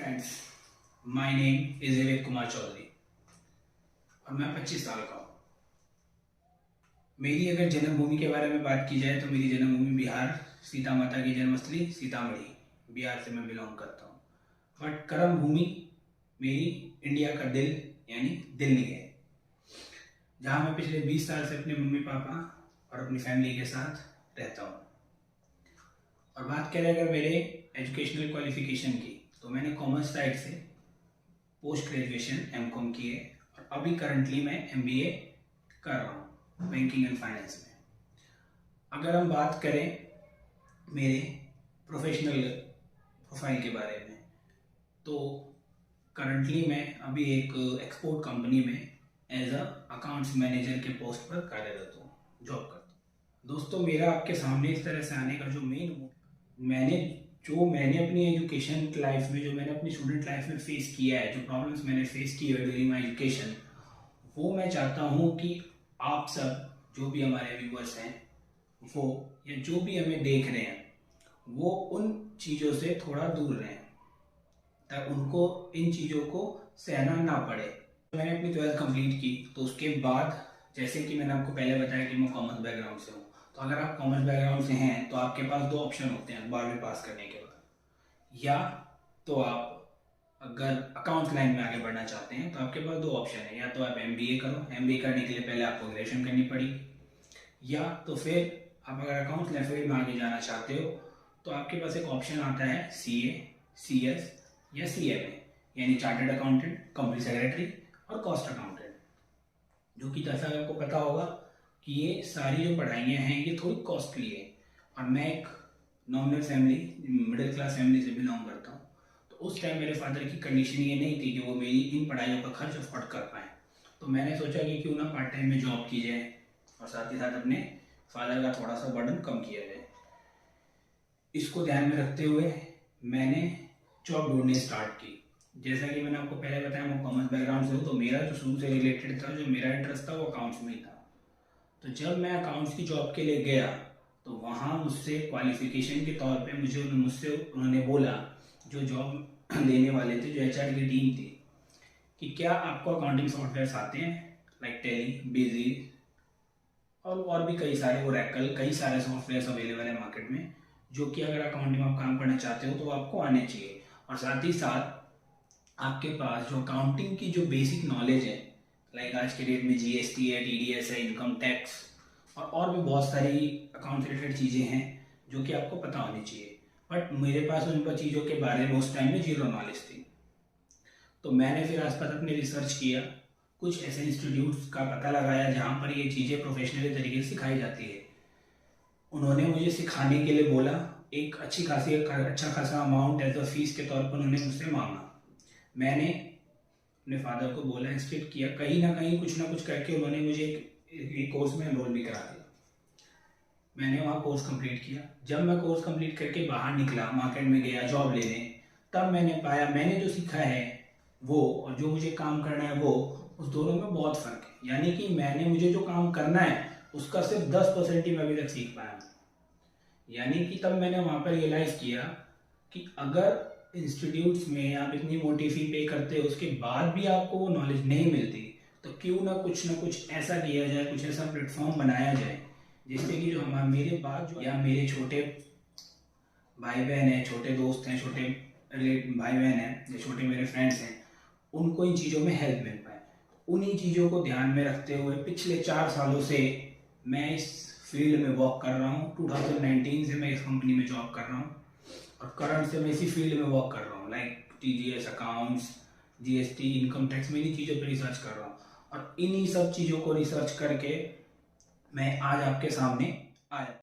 Friends, my name is Vivek Kumar Chaudhary और मैं 25 साल का हूँ। मेरी अगर जन्मभूमि के बारे में बात की जाए तो मेरी जन्मभूमि बिहार, सीता माता की जन्मस्थली सीतामढ़ी, बिहार से मैं बिलोंग करता हूँ। बट कर्म भूमि मेरी इंडिया का दिल यानी दिल्ली है, जहाँ मैं पिछले 20 साल से अपने मम्मी पापा और अपनी फैमिली के साथ रहता हूँ। और बात करें अगर मेरे एजुकेशनल क्वालिफिकेशन की, तो मैंने कॉमर्स साइड से पोस्ट ग्रेजुएशन एमकॉम की है और अभी करंटली मैं एमबीए कर रहा हूँ बैंकिंग एंड फाइनेंस में। अगर हम बात करें मेरे प्रोफेशनल प्रोफाइल के बारे में, तो करंटली मैं अभी एक एक्सपोर्ट कंपनी में एज अ अकाउंट्स मैनेजर के पोस्ट पर कार्यरत हूँ, जॉब करता हूँ। दोस्तों, मेरा आपके सामने इस तरह से आने का जो मेन मैंने अपनी एजुकेशन लाइफ में, जो मैंने अपनी स्टूडेंट लाइफ में फेस किया है, जो प्रॉब्लम्स मैंने फेस की है ड्यूरिंग माई एजुकेशन, वो मैं चाहता हूँ कि आप सब जो भी हमारे व्यूअर्स हैं वो या जो भी हमें देख रहे हैं वो उन चीज़ों से थोड़ा दूर रहें, ताकि उनको इन चीज़ों को सहना ना पड़े। मैंने अपनी 12th कंप्लीट की, तो उसके बाद जैसे कि मैंने आपको पहले बताया कि मैं कॉमर्स बैकग्राउंड से हूँ, तो अगर आप कॉमर्स बैकग्राउंड से हैं तो आपके पास दो ऑप्शन होते हैं 12वीं पास करने के बाद। या तो आप अगर अकाउंट्स लाइन में आगे बढ़ना चाहते हैं तो आपके पास दो ऑप्शन है, या तो आप एमबीए करो, एमबीए करने के लिए पहले आपको ग्रेजुएशन करनी पड़ेगी, या तो फिर आप अगर अकाउंट्स लाइन फील्ड में आगे जाना चाहते हो तो आपके पास एक ऑप्शन आता है सीए, सीएस या सीएमए, यानी चार्टर्ड अकाउंटेंट, कंपनी सेक्रेटरी और कॉस्ट अकाउंटेंट, जो कि जैसा आपको पता होगा कि ये सारी जो पढ़ाइयाँ हैं ये थोड़ी कॉस्टली है। और मैं एक normal family, middle class family से बिलोंग करता हूँ, तो उस टाइम मेरे फादर की कंडीशन ये नहीं थी कि वो मेरी इन पढ़ाइयों का खर्च अफोर्ड कर पाएँ। तो मैंने सोचा कि क्यों ना पार्ट टाइम में जॉब की जाए और साथ ही साथ अपने फादर का थोड़ा सा बर्डन कम किया जाए। इसको ध्यान में रखते हुए मैंने जॉब ढूंढनी स्टार्ट की। जैसा कि मैंने आपको पहले बताया, मैं कॉमर्स बैकग्राउंड से हूँ, तो मेरा जो शुरू से रिलेटेड था, जो मेरा इंटरेस्ट था वो अकाउंट्स में ही था। तो जब मैं अकाउंट्स की जॉब के लिए गया तो वहाँ मुझसे क्वालिफिकेशन के तौर पे उन्होंने बोला, जो जॉब देने वाले थे, जो एचआर की टीम थी, कि क्या आपको अकाउंटिंग सॉफ्टवेयर आते हैं, लाइक टैली, बेसिक और भी कई सारे, ओरेकल, कई सारे सॉफ्टवेयर अवेलेबल है मार्केट में, जो कि अगर अकाउंटिंग में आप काम करना चाहते हो तो आपको आने चाहिए। और साथ ही साथ आपके पास जो अकाउंटिंग की जो बेसिक नॉलेज है, लाइक आज के डेट में जीएसटी है, टीडीएस है, इनकम टैक्स और भी बहुत सारी अकाउंट रिलेटेड चीज़ें हैं जो कि आपको पता होनी चाहिए। बट मेरे पास उन पर चीज़ों के बारे में उस टाइम में जीरो नॉलेज थी। तो मैंने फिर आसपास अपने रिसर्च किया, कुछ ऐसे इंस्टीट्यूट्स का पता लगाया जहाँ पर ये चीज़ें प्रोफेशनली तरीके से सिखाई जाती है। उन्होंने मुझे सिखाने के लिए बोला, एक अच्छा खासा अमाउंट एज अ फीस के तौर पर उन्होंने मुझसे मांगा। मैंने अपने फादर को बोला, इंस्टिट किया, कहीं ना कहीं कुछ ना कुछ करके उन्होंने मुझे एक कोर्स में एनरोल भी करा दिया। मैंने वहाँ कोर्स कंप्लीट किया। जब मैं कोर्स कंप्लीट करके बाहर निकला, मार्केट में गया जॉब लेने, तब मैंने पाया मैंने जो सीखा है वो और जो मुझे काम करना है वो, उस दोनों में बहुत फ़र्क है। यानी कि मुझे जो काम करना है उसका सिर्फ 10% ही मैं अभी तक सीख पाया। यानी कि तब मैंने वहाँ पर रियलाइज़ किया कि अगर इंस्टीट्यूट्स में आप इतनी मोटी फी पे करते हो, उसके बाद भी आपको वो नॉलेज नहीं मिलती, तो क्यों ना कुछ ऐसा किया जाए, कुछ ऐसा प्लेटफॉर्म बनाया जाए जिससे कि जो मेरे बाद जो या मेरे छोटे भाई बहन हैं, छोटे दोस्त हैं, छोटे भाई बहन हैं, या छोटे मेरे फ्रेंड्स हैं, उनको इन चीज़ों में हेल्प मिल पाए। उन्हीं चीज़ों को ध्यान में रखते हुए पिछले 4 सालों से मैं इस फील्ड में वर्क कर रहा हूँ। 2019 से मैं इस कंपनी में जॉब कर रहा हूँ और करंट से मैं इसी फील्ड में वर्क कर रहा हूँ, like TDS, accounts, GST, income tax में इन्हीं चीज़ों पर रिसर्च कर रहा हूँ। और इन्हीं सब चीज़ों को रिसर्च करके मैं आज आपके सामने आया।